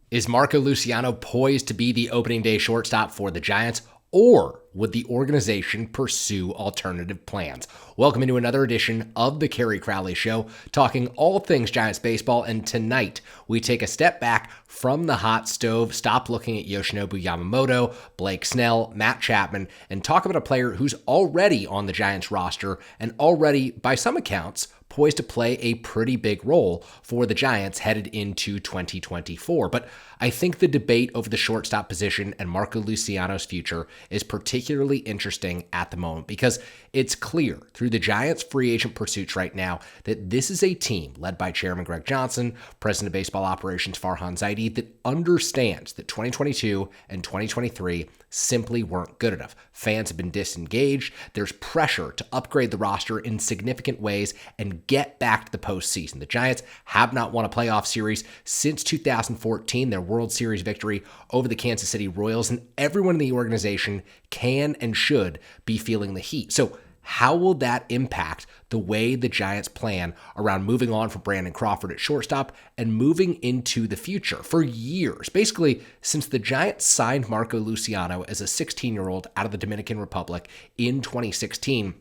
Is Marco Luciano poised to be the opening day shortstop for the Giants, or would the organization pursue alternative plans? Welcome into another edition of the Kerry Crowley Show, talking all things Giants baseball, and tonight we take a step back from the hot stove, stop looking at Yoshinobu Yamamoto, Blake Snell, Matt Chapman, and talk about a player who's already on the Giants roster and already, by some accounts, poised to play a pretty big role for the Giants headed into 2024. But I think the debate over the shortstop position and Marco Luciano's future is particularly interesting at the moment because it's clear through the Giants' free agent pursuits right now that this is a team led by Chairman Greg Johnson, President of Baseball Operations Farhan Zaidi, that understands that 2022 and 2023 simply weren't good enough. Fans have been disengaged. There's pressure to upgrade the roster in significant ways and get back to the postseason. The Giants have not won a playoff series since 2014, their World Series victory over the Kansas City Royals, and everyone in the organization can and should be feeling the heat. So how will that impact the way the Giants plan around moving on from Brandon Crawford at shortstop and moving into the future? For years, basically since the Giants signed Marco Luciano as a 16-year-old out of the Dominican Republic in 2016,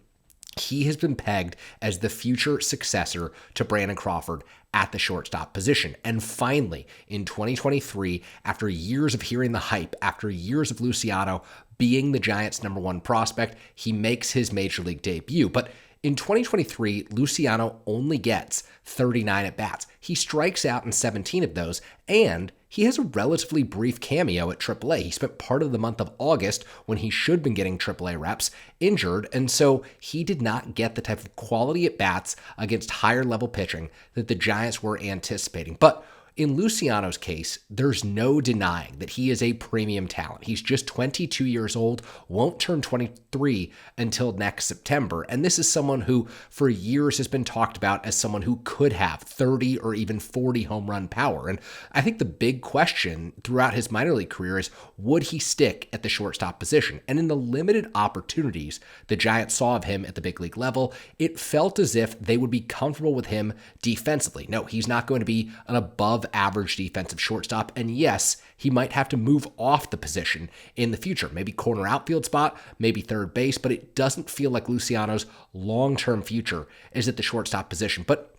he has been pegged as the future successor to Brandon Crawford at the shortstop position. And finally, in 2023, after years of hearing the hype, after years of Luciano being the Giants' number one prospect, he makes his major league debut. But in 2023, Luciano only gets 39 at-bats. He strikes out in 17 of those, and he has a relatively brief cameo at AAA. He spent part of the month of August, when he should have been getting AAA reps, injured, and so he did not get the type of quality at-bats against higher-level pitching that the Giants were anticipating. But in Luciano's case, there's no denying that he is a premium talent. He's just 22 years old, won't turn 23 until next September. And this is someone who, for years, has been talked about as someone who could have 30 or even 40 home run power. And I think the big question throughout his minor league career is, would he stick at the shortstop position? And in the limited opportunities the Giants saw of him at the big league level, it felt as if they would be comfortable with him defensively. No, he's not going to be an above average defensive shortstop, and yes, he might have to move off the position in the future, maybe corner outfield spot, maybe third base, but it doesn't feel like Luciano's long-term future is at the shortstop position. But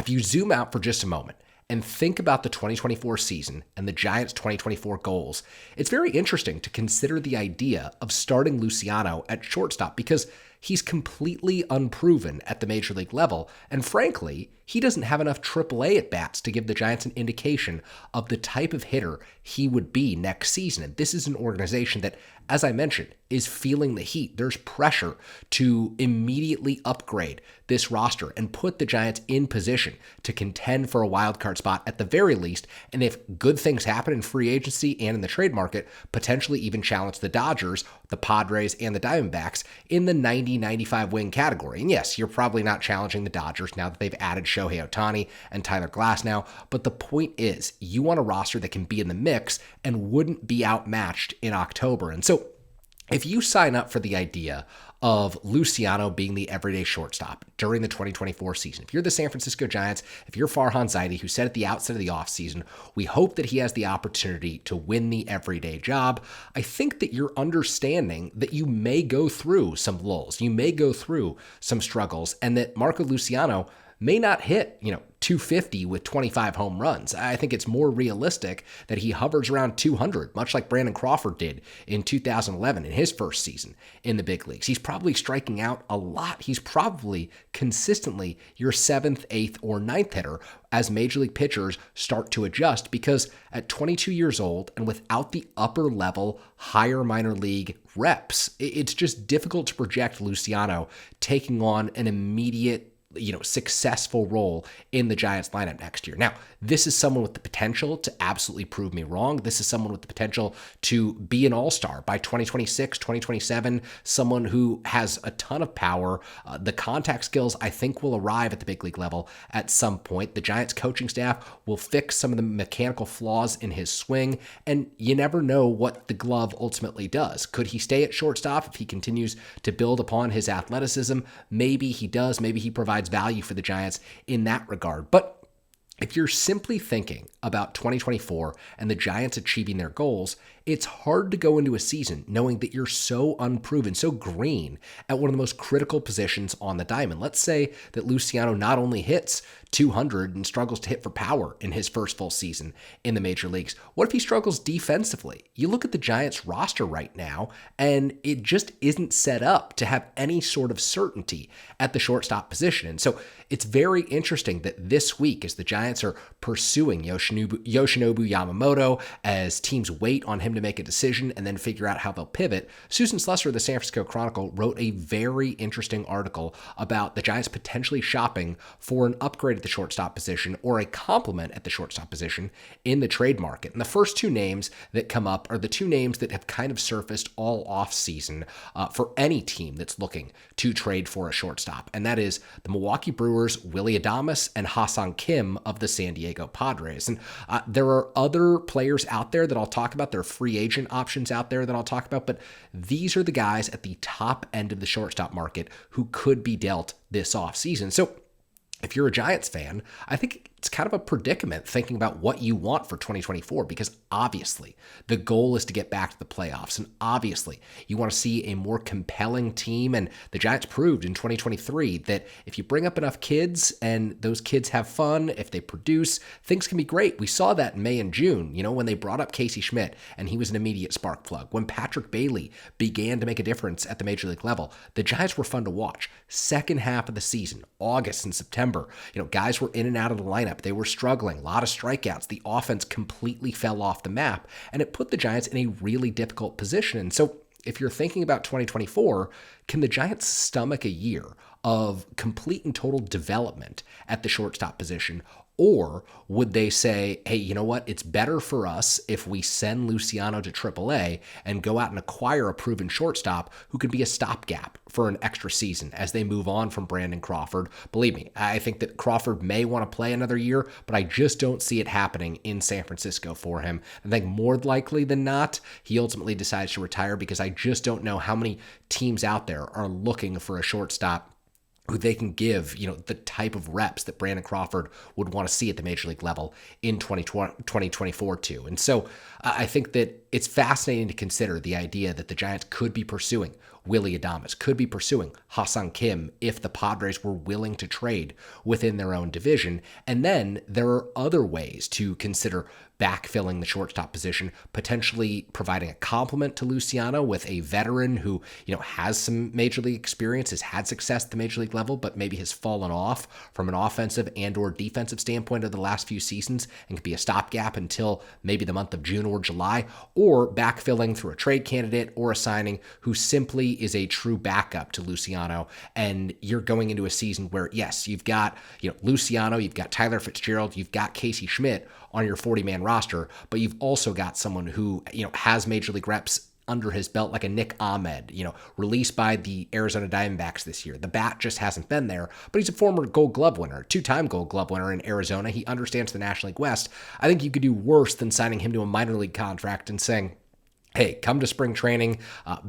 if you zoom out for just a moment and think about the 2024 season and the Giants' 2024 goals, it's very interesting to consider the idea of starting Luciano at shortstop because he's completely unproven at the major league level, and frankly, he doesn't have enough AAA at-bats to give the Giants an indication of the type of hitter he would be next season. And this is an organization that, as I mentioned, is feeling the heat. There's pressure to immediately upgrade this roster and put the Giants in position to contend for a wild card spot at the very least, and if good things happen in free agency and in the trade market, potentially even challenge the Dodgers, the Padres, and the Diamondbacks in the 90-95 win category. And yes, you're probably not challenging the Dodgers now that they've added Shohei Ohtani and Tyler Glasnow, but the point is, you want a roster that can be in the mix and wouldn't be outmatched in October. And so if you sign up for the idea of Luciano being the everyday shortstop during the 2024 season, if you're the San Francisco Giants, if you're Farhan Zaidi, who said at the outset of the offseason, we hope that he has the opportunity to win the everyday job, I think that you're understanding that you may go through some lulls, you may go through some struggles, and that Marco Luciano may not hit, 250 with 25 home runs. I think it's more realistic that he hovers around 200, much like Brandon Crawford did in 2011 in his first season in the big leagues. He's probably striking out a lot. He's probably consistently your 7th, 8th, or 9th hitter as major league pitchers start to adjust, because at 22 years old and without the upper level, higher minor league reps, it's just difficult to project Luciano taking on an immediate successful role in the Giants lineup next year. Now, this is someone with the potential to absolutely prove me wrong. This is someone with the potential to be an all-star by 2026, 2027, someone who has a ton of power. The contact skills, I think, will arrive at the big league level at some point. The Giants coaching staff will fix some of the mechanical flaws in his swing, and you never know what the glove ultimately does. Could he stay at shortstop if he continues to build upon his athleticism? Maybe he does. Maybe he provides value for the Giants in that regard. But if you're simply thinking about 2024 and the Giants achieving their goals, it's hard to go into a season knowing that you're so unproven, so green at one of the most critical positions on the diamond. Let's say that Luciano not only hits 200 and struggles to hit for power in his first full season in the major leagues. What if he struggles defensively? You look at the Giants roster right now, and it just isn't set up to have any sort of certainty at the shortstop position. And so it's very interesting that this week, as the Giants are pursuing Yoshinobu Yamamoto, as teams wait on him to make a decision and then figure out how they'll pivot, Susan Slusser of the San Francisco Chronicle wrote a very interesting article about the Giants potentially shopping for an upgrade at the shortstop position or a complement at the shortstop position in the trade market. And the first two names that come up are the two names that have kind of surfaced all off season for any team that's looking to trade for a shortstop. And that is the Milwaukee Brewers' Willy Adames and Ha-Seong Kim of the San Diego Padres. And there are other players out there that I'll talk about. There are free agent options out there that I'll talk about, but these are the guys at the top end of the shortstop market who could be dealt this offseason. So if you're a Giants fan, I think it's kind of a predicament thinking about what you want for 2024, because obviously the goal is to get back to the playoffs. And obviously you want to see a more compelling team. And the Giants proved in 2023 that if you bring up enough kids and those kids have fun, if they produce, things can be great. We saw that in May and June, when they brought up Casey Schmidt and he was an immediate spark plug. When Patrick Bailey began to make a difference at the major league level, the Giants were fun to watch. Second half of the season, August and September, guys were in and out of the lineup. They were struggling, a lot of strikeouts. The offense completely fell off the map, and it put the Giants in a really difficult position. And so if you're thinking about 2024, can the Giants stomach a year of complete and total development at the shortstop position? Or would they say, hey, you know what? It's better for us if we send Luciano to AAA and go out and acquire a proven shortstop who could be a stopgap for an extra season as they move on from Brandon Crawford. Believe me, I think that Crawford may want to play another year, but I just don't see it happening in San Francisco for him. I think more likely than not, he ultimately decides to retire, because I just don't know how many teams out there are looking for a shortstop who they can give, the type of reps that Brandon Crawford would want to see at the major league level in 2024 too. And so I think that it's fascinating to consider the idea that the Giants could be pursuing Willy Adames, could be pursuing Ha-Seong Kim if the Padres were willing to trade within their own division. And then there are other ways to consider backfilling the shortstop position, potentially providing a complement to Luciano with a veteran who, has some major league experience, has had success at the major league level, but maybe has fallen off from an offensive and or defensive standpoint of the last few seasons and could be a stopgap until maybe the month of June or July, or backfilling through a trade candidate or a signing who simply is a true backup to Luciano. And you're going into a season where, yes, you've got, Luciano, you've got Tyler Fitzgerald, you've got Casey Schmidt on your 40-man roster, but you've also got someone who, has major league reps under his belt, like a Nick Ahmed, released by the Arizona Diamondbacks this year. The bat just hasn't been there, but he's a former Gold Glove winner, two-time Gold Glove winner in Arizona. He understands the National League West. I think you could do worse than signing him to a minor league contract and saying, hey, come to spring training,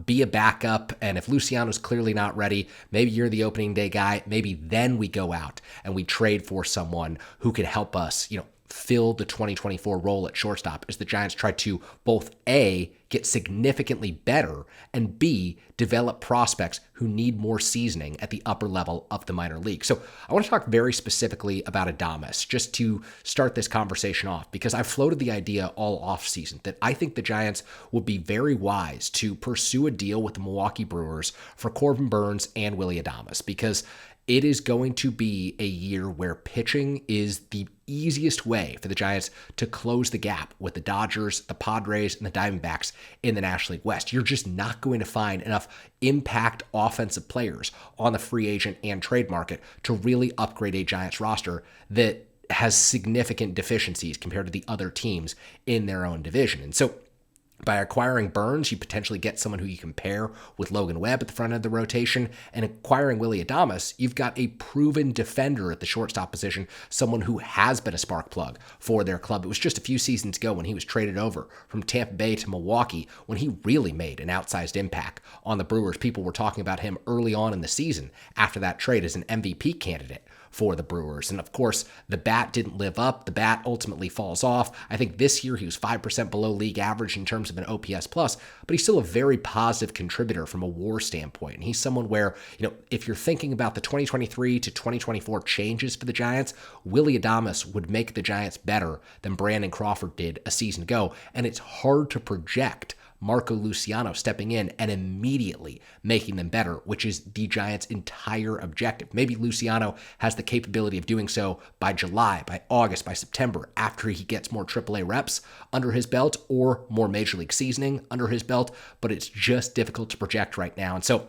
be a backup, and if Luciano's clearly not ready, maybe you're the opening day guy, maybe then we go out and we trade for someone who can help us, fill the 2024 role at shortstop, as the Giants try to both A, get significantly better, and B, develop prospects who need more seasoning at the upper level of the minor league. So I want to talk very specifically about Adames, just to start this conversation off, because I've floated the idea all offseason that I think the Giants would be very wise to pursue a deal with the Milwaukee Brewers for Corbin Burnes and Willy Adames, because it is going to be a year where pitching is the easiest way for the Giants to close the gap with the Dodgers, the Padres, and the Diamondbacks in the National League West. You're just not going to find enough impact offensive players on the free agent and trade market to really upgrade a Giants roster that has significant deficiencies compared to the other teams in their own division. And so by acquiring Burnes, you potentially get someone who you can pair with Logan Webb at the front end of the rotation. And acquiring Willy Adames, you've got a proven defender at the shortstop position, someone who has been a spark plug for their club. It was just a few seasons ago when he was traded over from Tampa Bay to Milwaukee when he really made an outsized impact on the Brewers. People were talking about him early on in the season after that trade as an MVP candidate for the Brewers. And of course, the bat didn't live up. The bat ultimately falls off. I think this year he was 5% below league average in terms of an OPS plus, but he's still a very positive contributor from a WAR standpoint. And he's someone where, if you're thinking about the 2023 to 2024 changes for the Giants, Willy Adames would make the Giants better than Brandon Crawford did a season ago. And it's hard to project Marco Luciano stepping in and immediately making them better, which is the Giants' entire objective. Maybe Luciano has the capability of doing so by July, by August, by September, after he gets more AAA reps under his belt or more Major League seasoning under his belt, but it's just difficult to project right now. And so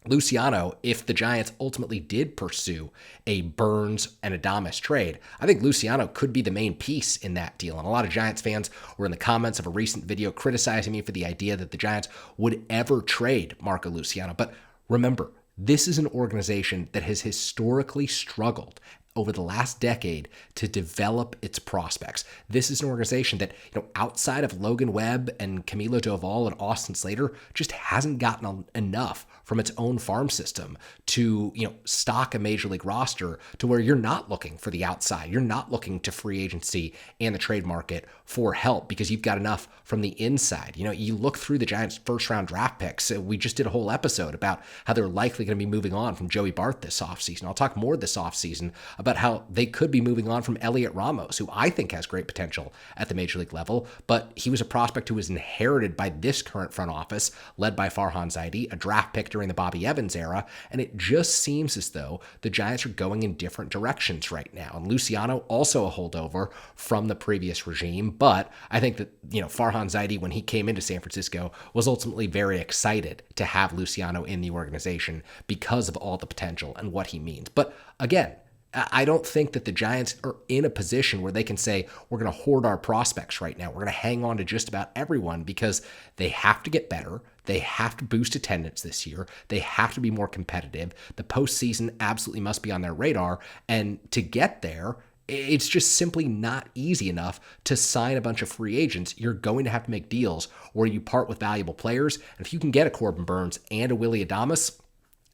Luciano, if the Giants ultimately did pursue a Burns and Adames trade, I think Luciano could be the main piece in that deal. And a lot of Giants fans were in the comments of a recent video criticizing me for the idea that the Giants would ever trade Marco Luciano. But remember, this is an organization that has historically struggled over the last decade to develop its prospects. This is an organization that, outside of Logan Webb and Camilo Doval and Austin Slater, just hasn't gotten enough from its own farm system to, stock a major league roster to where you're not looking for the outside. You're not looking to free agency and the trade market for help because you've got enough from the inside. You look through the Giants' first round draft picks. We just did a whole episode about how they're likely going to be moving on from Joey Bart this offseason. I'll talk more this offseason about how they could be moving on from Elliot Ramos, who I think has great potential at the major league level, but he was a prospect who was inherited by this current front office, led by Farhan Zaidi, a draft pick during the Bobby Evans era, and it just seems as though the Giants are going in different directions right now. And Luciano, also a holdover from the previous regime, but I think that, Farhan Zaidi, when he came into San Francisco, was ultimately very excited to have Luciano in the organization because of all the potential and what he means. But again, I don't think that the Giants are in a position where they can say, we're going to hoard our prospects right now. We're going to hang on to just about everyone because they have to get better. They have to boost attendance this year. They have to be more competitive. The postseason absolutely must be on their radar. And to get there, it's just simply not easy enough to sign a bunch of free agents. You're going to have to make deals where you part with valuable players. And if you can get a Corbin Burns and a Willy Adames,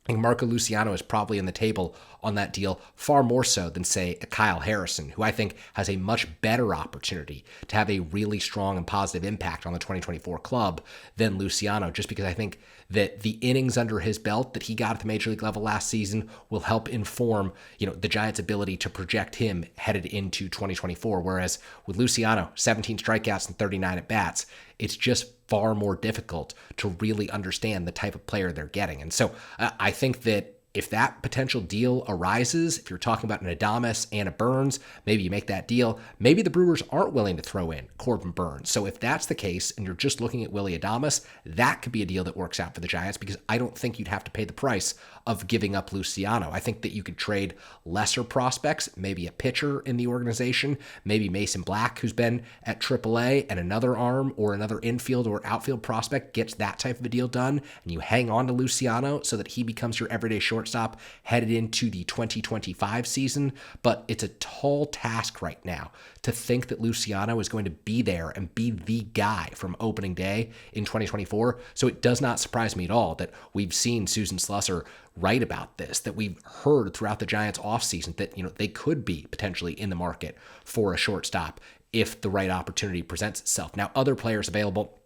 I think Marco Luciano is probably on the table on that deal far more so than, say, a Kyle Harrison, who I think has a much better opportunity to have a really strong and positive impact on the 2024 club than Luciano, just because I think that the innings under his belt that he got at the major league level last season will help inform, the Giants' ability to project him headed into 2024. Whereas with Luciano, 17 strikeouts and 39 at-bats, it's just far more difficult to really understand the type of player they're getting. And so I think that if that potential deal arises, if you're talking about an Adames and a Burns, maybe you make that deal. Maybe the Brewers aren't willing to throw in Corbin Burns. So if that's the case and you're just looking at Willy Adames, that could be a deal that works out for the Giants because I don't think you'd have to pay the price of giving up Luciano. I think that you could trade lesser prospects, maybe a pitcher in the organization, maybe Mason Black, who's been at AAA, and another arm or another infield or outfield prospect gets that type of a deal done, and you hang on to Luciano so that he becomes your everyday shortstop headed into the 2025 season. But it's a tall task right now to think that Luciano is going to be there and be the guy from opening day in 2024. So it does not surprise me at all that we've seen Susan Slusser write about this, that we've heard throughout the Giants offseason that, they could be potentially in the market for a shortstop if the right opportunity presents itself. Now, other players available,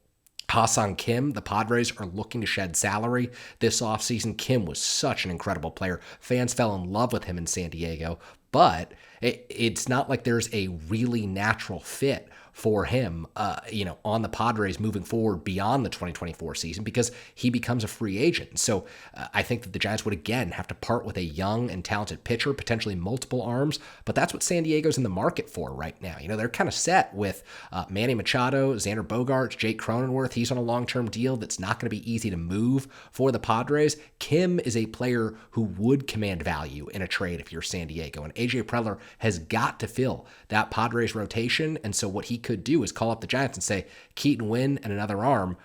Ha-Seong Kim, the Padres are looking to shed salary this offseason. Kim was such an incredible player. Fans fell in love with him in San Diego, but it's not like there's a really natural fit for him, on the Padres moving forward beyond the 2024 season because he becomes a free agent. So I think that the Giants would again have to part with a young and talented pitcher, potentially multiple arms, but that's what San Diego's in the market for right now. They're kind of set with Manny Machado, Xander Bogaerts, Jake Cronenworth. He's on a long-term deal that's not going to be easy to move for the Padres. Kim is a player who would command value in a trade if you're San Diego, and AJ Preller has got to fill that Padres rotation, and so what he could do is call up the Giants and say, Keaton Winn and another arm,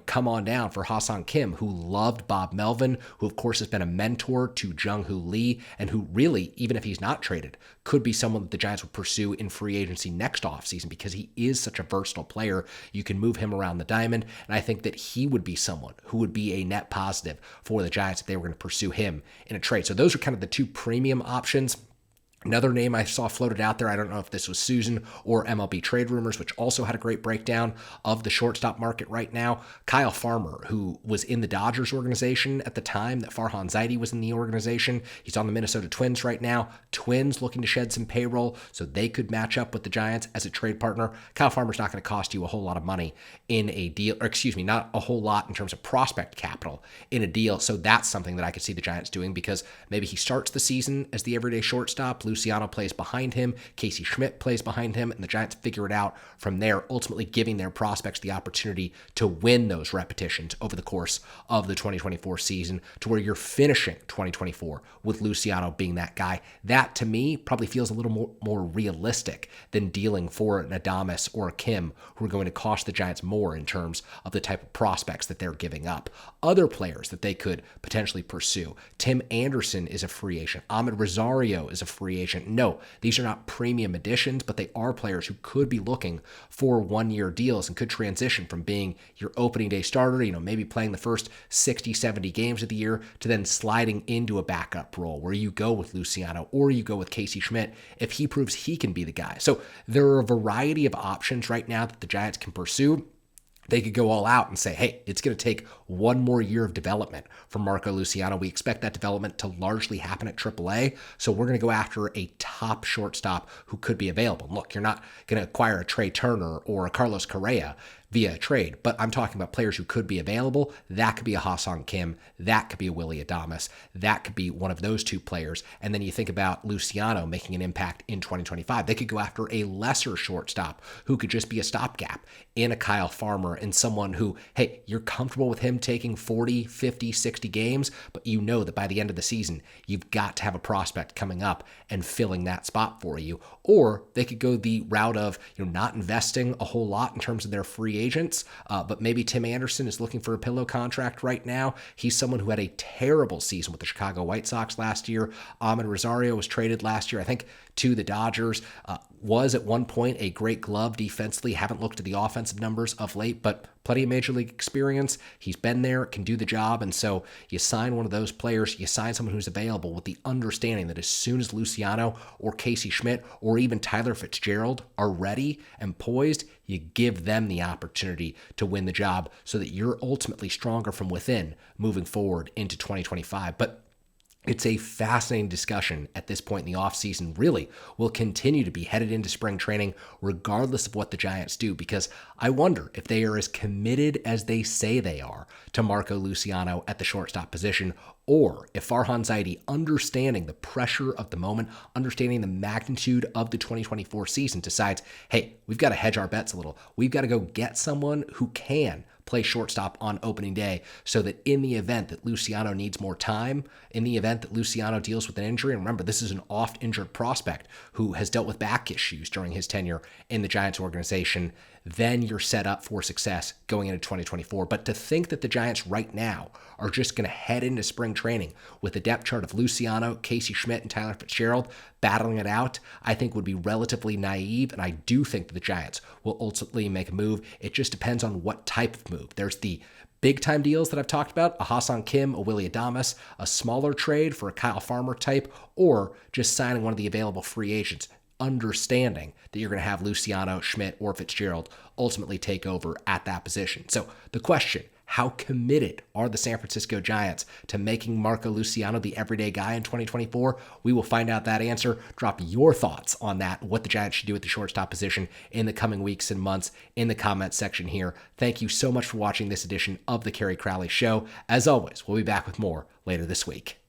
come on down for Ha-Seong Kim, who loved Bob Melvin, who of course has been a mentor to Jung-Hoo Lee, and who really, even if he's not traded, could be someone that the Giants would pursue in free agency next offseason because he is such a versatile player. You can move him around the diamond, and I think that he would be someone who would be a net positive for the Giants if they were going to pursue him in a trade. So those are kind of the two premium options. Another name I saw floated out there, I don't know if this was Susan or MLB Trade Rumors, which also had a great breakdown of the shortstop market right now. Kyle Farmer, who was in the Dodgers organization at the time that Farhan Zaidi was in the organization. He's on the Minnesota Twins right now. Twins looking to shed some payroll so they could match up with the Giants as a trade partner. Kyle Farmer's not going to cost you a whole lot of money in a deal, or excuse me, not a whole lot in terms of prospect capital in a deal. So that's something that I could see the Giants doing, because maybe he starts the season as the everyday shortstop. Luciano plays behind him, Casey Schmidt plays behind him, and the Giants figure it out from there, ultimately giving their prospects the opportunity to win those repetitions over the course of the 2024 season, to where you're finishing 2024 with Luciano being that guy. That, to me, probably feels a little more realistic than dealing for an Adames or a Kim, who are going to cost the Giants more in terms of the type of prospects that they're giving up. Other players that they could potentially pursue: Tim Anderson is a free agent. Ahmed Rosario is a free agent. No, these are not premium additions, but they are players who could be looking for one-year deals and could transition from being your opening day starter, maybe playing the first 60, 70 games of the year, to then sliding into a backup role where you go with Luciano or you go with Casey Schmidt if he proves he can be the guy. So there are a variety of options right now that the Giants can pursue. They could go all out and say, hey, it's going to take one more year of development for Marco Luciano. We expect that development to largely happen at AAA, so we're going to go after a top shortstop who could be available. Look, you're not going to acquire a Trey Turner or a Carlos Correa via a trade, but I'm talking about players who could be available. That could be a Ha-Seong Kim. That could be a Willy Adames. That could be one of those two players. And then you think about Luciano making an impact in 2025. They could go after a lesser shortstop who could just be a stopgap in a Kyle Farmer, and someone who, hey, you're comfortable with him taking 40, 50, 60 games, but you know that by the end of the season, you've got to have a prospect coming up and filling that spot for you. Or they could go the route of, not investing a whole lot in terms of their free agents, but maybe Tim Anderson is looking for a pillow contract right now. He's someone who had a terrible season with the Chicago White Sox last year. Ahmed Rosario was traded last year, I think, to the Dodgers. Was at one point a great glove defensively. Haven't looked at the offensive numbers of late, but plenty of major league experience. He's been there, can do the job. And so you sign one of those players, you sign someone who's available with the understanding that as soon as Luciano or Casey Schmidt or even Tyler Fitzgerald are ready and poised, you give them the opportunity to win the job so that you're ultimately stronger from within moving forward into 2025. But it's a fascinating discussion at this point in the offseason. Really will continue to be headed into spring training regardless of what the Giants do, because I wonder if they are as committed as they say they are to Marco Luciano at the shortstop position, or if Farhan Zaidi, understanding the pressure of the moment, understanding the magnitude of the 2024 season, decides, hey, we've got to hedge our bets a little. We've got to go get someone who can play shortstop on opening day, so that in the event that Luciano needs more time, in the event that Luciano deals with an injury, and remember, this is an oft-injured prospect who has dealt with back issues during his tenure in the Giants organization, then you're set up for success going into 2024. But to think that the Giants right now are just going to head into spring training with a depth chart of Luciano, Casey Schmidt, and Tyler Fitzgerald battling it out, I think would be relatively naive. And I do think that the Giants will ultimately make a move. It just depends on what type of move. There's the big time deals that I've talked about, a Ha-Seong Kim, a Willy Adames, a smaller trade for a Kyle Farmer type, or just signing one of the available free agents, understanding that you're going to have Luciano, Schmidt, or Fitzgerald ultimately take over at that position. So the question, how committed are the San Francisco Giants to making Marco Luciano the everyday guy in 2024? We will find out that answer. Drop your thoughts on that, what the Giants should do at the shortstop position in the coming weeks and months in the comments section here. Thank you so much for watching this edition of the Kerry Crowley Show. As always, we'll be back with more later this week.